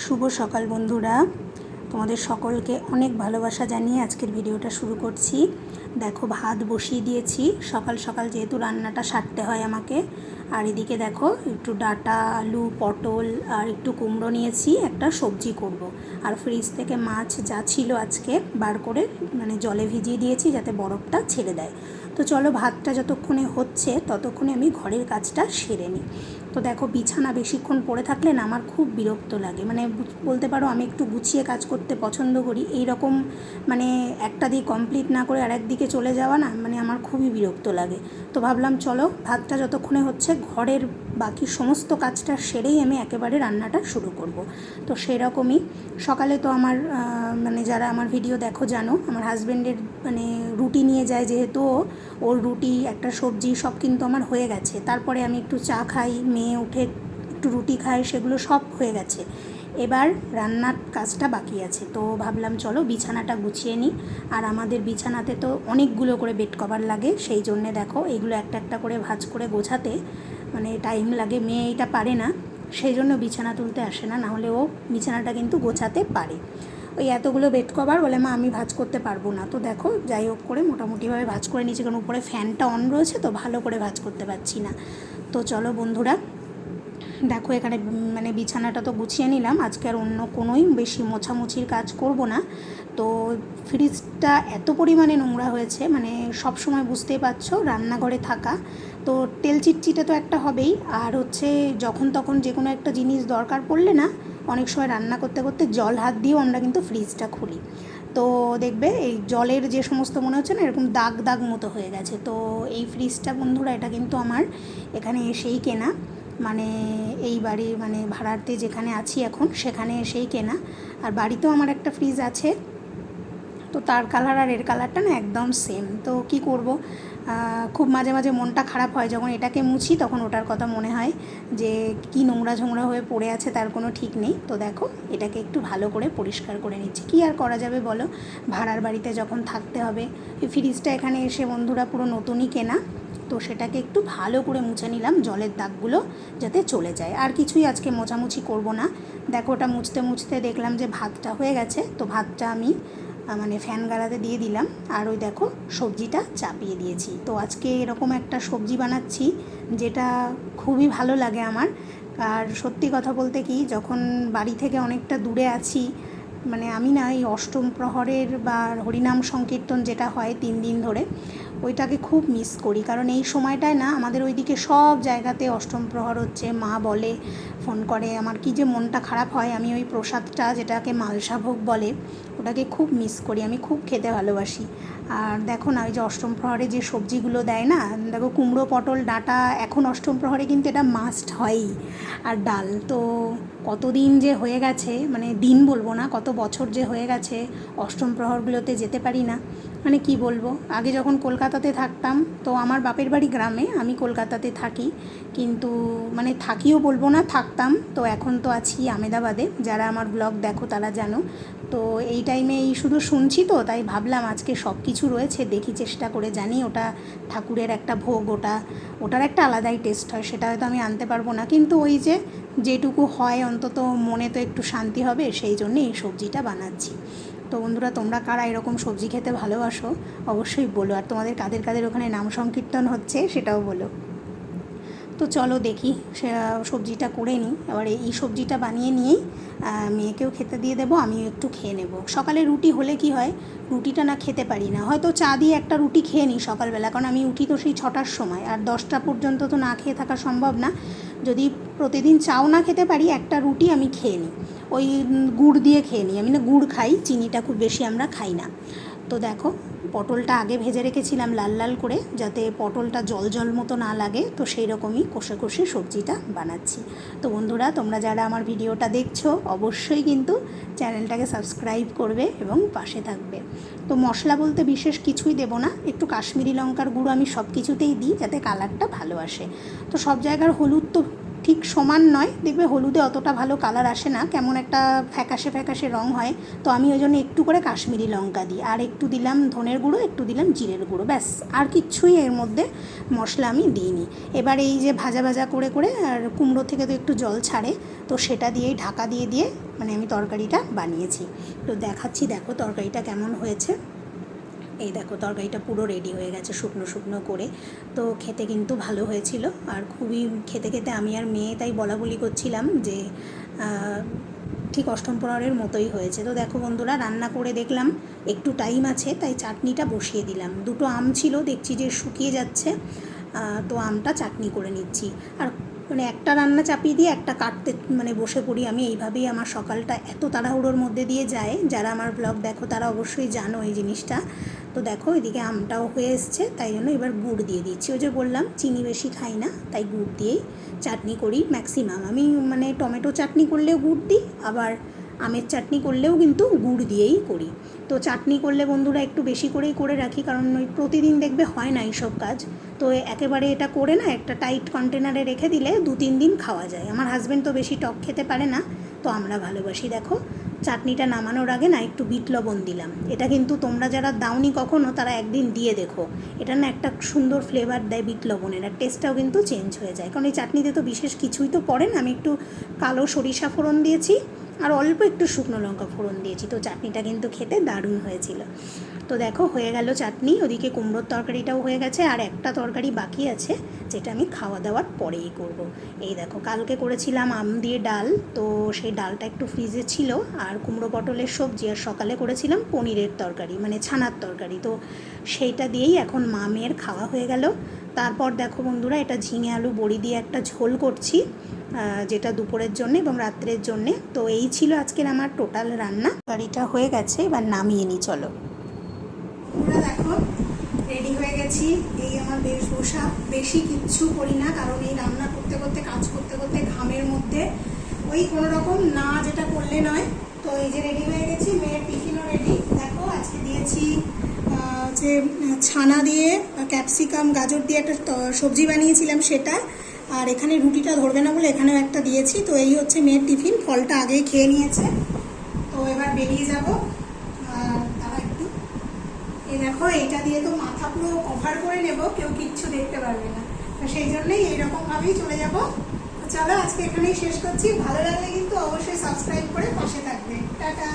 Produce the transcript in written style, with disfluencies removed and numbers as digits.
শুভ সকাল বন্ধুরা, তোমাদের সকলকে অনেক ভালোবাসা জানিয়ে আজকের ভিডিওটা শুরু করছি। দেখো, ভাত বসিয়ে দিয়েছি। সকাল সকাল যেহেতু রান্নাটা সারতে হয় আমাকে। আর এদিকে দেখো, একটু ডাঁটা, আলু, পটল আর একটু কুমড়ো নিয়েছি, একটা সবজি করব। আর ফ্রিজ থেকে মাছ যা ছিল আজকে বার করে জলে ভিজিয়ে দিয়েছি যাতে বরফটা ছেড়ে দেয়। তো চলো, ভাতটা যতক্ষণে হচ্ছে ততক্ষণে আমি ঘরের কাজটা সেরে নিই। তো দেখো, বিছানা বেশিক্ষণ পড়ে থাকলে না আমার খুব বিরক্ত লাগে। বলতে পারো আমি একটু গুছিয়ে কাজ করতে পছন্দ করি। এই রকম একটা দিক কমপ্লিট না করে আর একদিকে চলে যাওয়া না আমার খুবই বিরক্ত লাগে। তো ভাবলাম চলো, ভাতটা যতক্ষণে হচ্ছে ঘরের বাকি সমস্ত কাজটা সেরেই আমি একেবারে রান্নাটা শুরু করব। তো সেরকমই সকালে তো আমার যারা আমার ভিডিও দেখো জানো, আমার হাজব্যান্ডের রুটি নিয়ে যায়, যেহেতু ওর রুটি একটা সবজি সব কিন্তু আমার হয়ে গেছে। তারপরে আমি একটু চা খাই, মেয়ে উঠে একটু রুটি খায়, সেগুলো সব হয়ে গেছে। এবার রান্নার কাজটা বাকি আছে। তো ভাবলাম চলো বিছানাটা গুছিয়ে নিই। আর আমাদের বিছানাতে তো অনেকগুলো করে বেড কভার লাগে, সেই জন্যে দেখো এইগুলো একটা একটা করে ভাঁজ করে গোছাতে টাইম লাগে। মেয়ে এটা পারে না, সেই জন্য বিছানা তুলতে আসে না, নাহলে ও বিছানাটা কিন্তু গোছাতে পারে। ওই এতগুলো বেড কভার বলে, মা আমি ভাঁজ করতে পারবো না। তো দেখো, যাই হোক করে মোটামুটিভাবে ভাঁজ করে নিয়েছি, কারণ উপরে ফ্যানটা অন রয়েছে তো ভালো করে ভাঁজ করতে পারছি না। তো চলো বন্ধুরা, দেখো এখানে বিছানাটা তো গুছিয়ে নিলাম। আজকে আর অন্য কোনোই বেশি মোছামুছির কাজ করব না। তো ফ্রিজটা এত পরিমাণে নোংরা হয়েছে, সব সময় বুঝতেই পারছো রান্নাঘরে থাকা, তো তেল চিটচিটে তো একটা হবেই। আর হচ্ছে যখন তখন যে কোনো একটা জিনিস দরকার পড়লে না, অনেক সময় রান্না করতে করতে জল হাত দিয়েও আমরা কিন্তু ফ্রিজটা খুলি। তো দেখবে এই জলের যে সমস্ত মনে হচ্ছে না এরকম দাগ দাগ মতো হয়ে গেছে। তো এই ফ্রিজটা বন্ধুরা, এটা কিন্তু আমার এখানে এসেই কেনা, এই বাড়ি ভাড়াতে যেখানে আছি এখন সেখানে এসেই কেনা। আর বাড়িতেও আমার একটা ফ্রিজ আছে, তো তার কালার আর এর কালারটা না একদম সেম। তো কি করব, খুব মাঝে মাঝে মনটা খারাপ হয় যখন এটাকে মুছি, তখন ওটার কথা মনে হয় যে কি নোংরা ঝোংরা হয়ে পড়ে আছে, তার কোনো ঠিক নেই। তো দেখো, এটাকে একটু ভালো করে পরিষ্কার করে নিচ্ছি। কি আর করা যাবে বলো, ভাড়ার বাড়িতে যখন থাকতে হবে। এই ফ্রিজটা এখানে এসে বন্ধুরা পুরো নতুনই কেনা, তো সেটাকে একটু ভালো করে মুছে নিলাম, জলের দাগগুলো যাতে চলে যায়। আর কিছুই আজকে মোছামুছি করব না। দেখো, ওটা মুছতে মুছতে দেখলাম যে ভাতটা হয়ে গেছে। তো ভাতটা আমি ফ্যান গালাতে দিয়ে দিলাম, আর ওই দেখো সবজিটা চাপিয়ে দিয়েছি। তো আজকে এরকম একটা সবজি বানাচ্ছি যেটা খুবই ভালো লাগে আমার। আর সত্যি কথা বলতে কি, যখন বাড়ি থেকে অনেকটা দূরে আছি, আমি না এই অষ্টম প্রহরের বা হরিনাম সংকীর্তন যেটা হয় 3 দিন ধরে, ওইটাকে খুব মিস করি। কারণ এই সময়টায় না আমাদের ওইদিকে সব জায়গাতে অষ্টম প্রহর হচ্ছে, মা বলে, ফোন করে, আমার কি যে মনটা খারাপ হয়। আমি ওই প্রসাদটা যেটাকে মালসাভোগ বলে, ওটাকে খুব মিস করি, আমি খুব খেতে ভালোবাসি। আর দেখো না, ওই যে অষ্টম প্রহরে যে সবজিগুলো দেয় না, দেখো কুমড়ো, পটল, ডাঁটা, এখন অষ্টম প্রহরে কিন্তু এটা মাস্ট হয়ই। আর ডাল তো কতদিন যে হয়ে গেছে, দিন বলবো না, কত বছর যে হয়ে গেছে অষ্টম প্রহরগুলোতে যেতে পারি না। কি বলবো, আগে যখন কলকাতাতে থাকতাম, তো আমার বাপের বাড়ি গ্রামে, আমি কলকাতাতে থাকি, কিন্তু থাকিও বলবো না, থাকতাম। তো এখন তো আছি আমেদাবাদে, যারা আমার ব্লগ দেখো তারা জানো। তো এই টাইমে এই শুধু শুনছি, তো তাই ভাবলাম আজকে সব কিছু রয়েছে, দেখি চেষ্টা করে। জানি ওটা ঠাকুরের একটা ভোগ, ওটার একটা আলাদাই টেস্ট হয়, সেটা হয়তো আমি আনতে পারবো না, কিন্তু ওই যে যেটুকু হয় অন্তত মনে তো একটু শান্তি হবে, সেই জন্যে এই সবজিটা বানাচ্ছি। তো বন্ধুরা, তোমরা কারা এরকম সবজি খেতে ভালোবাসো অবশ্যই বলো, আর তোমাদের কাদের কাদের ওখানে নাম সংকীর্তন হচ্ছে সেটাও বলো। তো চলো দেখি সবজিটা করে নিই। এবার এই সবজিটা বানিয়ে নিয়েই মেয়েকেও খেতে দিয়ে দেবো, আমিও একটু খেয়ে নেব। সকালে রুটি হলে কি হয়, রুটিটা না খেতে পারি না, হয়তো চা দিয়ে একটা রুটি খেয়ে নিই সকালবেলা, কারণ আমি উঠি তো সেই 6টার সময়, আর 10টা পর্যন্ত তো না খেয়ে থাকা সম্ভব না। যদি প্রতিদিন চাও না খেতে পারি, একটা রুটি আমি খেয়ে নিই, ওই গুড় দিয়ে খেয়ে নিই। আমি না গুড় খাই, চিনিটা খুব বেশি আমরা খাই না। তো দেখো, পটলটা আগে ভেজে রেখেছিলাম লাল লাল করে, যাতে পটলটা জল জল মতো না লাগে। তো সেই রকমই কষে কষে সবজিটা বানাচ্ছি। তো বন্ধুরা, তোমরা যারা আমার ভিডিওটা দেখছো অবশ্যই কিন্তু চ্যানেলটাকে সাবস্ক্রাইব করবে এবং পাশে থাকবে। তো মশলা বলতে বিশেষ কিছুই দেবো না, একটু কাশ্মীরি লঙ্কার গুঁড়ো আমি সব কিছুতেই দিই যাতে কালারটা ভালো আসে। তো সব জায়গার হলুদ তো ঠিক সমান নয়, দেখবে হলুদে অতটা ভালো কালার আসে না, কেমন একটা ফ্যাকাশে ফ্যাকাশে রং হয়। তো আমি ওই জন্য একটু করে কাশ্মীরি লঙ্কা দিই, আর একটু দিলাম ধনের গুঁড়ো, একটু দিলাম জিরের গুঁড়ো, ব্যাস আর কিচ্ছুই এর মধ্যে মশলা আমি দিইনি। এবার এই যে ভাজা ভাজা করে করে, আর কুমড়ো থেকে তো একটু জল ছাড়ে, তো সেটা দিয়েই ঢাকা দিয়ে দিয়ে মানে আমি তরকারিটা বানিয়েছি। তো দেখাচ্ছি, দেখো তরকারিটা কেমন হয়েছে। এই দেখো তরকারিটা পুরো রেডি হয়ে গেছে শুকনো শুকনো করে। তো খেতে কিন্তু ভালো হয়েছিল, আর খুবই খেতে খেতে আমি আর মেয়ে তাই বলা বলি করছিলাম যে ঠিক অষ্টম প্রহরের মতোই হয়েছে। তো দেখো বন্ধুরা, রান্না করে দেখলাম একটু টাইম আছে, তাই চাটনিটা বসিয়ে দিলাম। দুটো আম ছিল, দেখছি যে শুকিয়ে যাচ্ছে, তো আমটা চাটনি করে নিচ্ছি। আর মানে একটা রান্না চাপিয়ে দিয়ে একটা কাটতে মানে বসে পড়ি আমি, এইভাবেই আমার সকালটা এত তাড়াহুড়োর মধ্যে দিয়ে যায়। যারা আমার ব্লগ দেখো তারা অবশ্যই জানো এই জিনিসটা। তো দেখো এদিকে আমটাও হয়ে এসছে, তাই জন্য এবার গুড় দিয়ে দিচ্ছি। ওই যে বললাম চিনি বেশি খাই না, তাই গুড় দিয়েই চাটনি করি ম্যাক্সিমাম। আমি মানে টমেটো চাটনি করলেও গুড় দিই, আবার আমের চাটনি করলেও কিন্তু গুড় দিয়েই করি। তো চাটনি করলে বন্ধুরা একটু বেশি করেই করে রাখি, কারণ ওই প্রতিদিন দেখবে হয় না এইসব কাজ। তো একেবারে এটা করে না একটা টাইট কন্টেনারে রেখে দিলে 2-3 দিন খাওয়া যায়। আমার হাজব্যান্ড তো বেশি টক খেতে পারে না, তো আমরা ভালোবাসি। দেখো চাটনিটা নামানোর আগে না একটু বিট লবণ দিলাম। এটা কিন্তু তোমরা যারা দাওনি কখনো তারা একদিন দিয়ে দেখো, এটা না একটা সুন্দর ফ্লেভার দেয় বিট লবণের, আর টেস্টটাও কিন্তু চেঞ্জ হয়ে যায়। কারণ এই চাটনিতে তো বিশেষ কিছুই তো পড়ে না, আমি একটু কালো সরিষা ফোড়ন দিয়েছি আর অল্প একটু শুকনো লঙ্কা ফোড়ন দিয়েছি। তো চাটনিটা কিন্তু খেতে দারুণ হয়েছিল। তো দেখো হয়ে গেল চাটনি, ওদিকে কুমড়োর তরকারিটাও হয়ে গেছে, আর একটা তরকারি বাকি আছে যেটা আমি খাওয়া দাওয়ার পরেই করব। এই দেখো কালকে করেছিলাম আম দিয়ে ডাল, তো সেই ডালটা একটু ফ্রিজে ছিল, আর কুমড়ো পটলের সবজি, আর সকালে করেছিলাম পনিরের তরকারি মানে ছানার তরকারি। তো সেইটা দিয়েই এখন মা মেয়ের খাওয়া হয়ে গেল। তারপর দেখো বন্ধুরা, এটা ঝিঙে আলু বড়ি দিয়ে একটা ঝোল করছি, যেটা দুপুরের জন্য এবং রাত্রের জন্যে। তো এই ছিল আজকের আমার টোটাল রান্না। তরকারিটা হয়ে গেছে, এবার নামিয়ে নিই চলো। তোমরা দেখো রেডি হয়ে গেছি, এই আমার বেশভূষা। বেশি কিচ্ছু করি না, কারণ এই রান্না করতে করতে কাজ করতে করতে ঘামের মধ্যে ওই কোনো রকম না যেটা করলে নয়। তো এই যে রেডি হয়ে গেছি, মেয়ের টিফিনও রেডি। দেখো আজকে দিয়েছি যে ছানা দিয়ে ক্যাপসিকাম গাজর দিয়ে একটা সবজি বানিয়েছিলাম সেটা, আর এখানে রুটিটা ধরবে না বলে এখানেও একটা দিয়েছি। তো এই হচ্ছে মেয়ের টিফিন, ফলটা আগেই খেয়ে নিয়েছে। তো এবার বেরিয়ে যাব। তারা একটু এই দেখো এইটা দিয়ে তো মাথা পুরো কভার করে নেব, কেউ কিচ্ছু দেখতে পারবে না, তো সেই জন্যই এইরকমভাবেই চলে যাব। চলো আজকে এখানেই শেষ করছি। ভালো লাগলে কিন্তু অবশ্যই সাবস্ক্রাইব করে পাশে থাকবে। টাটা।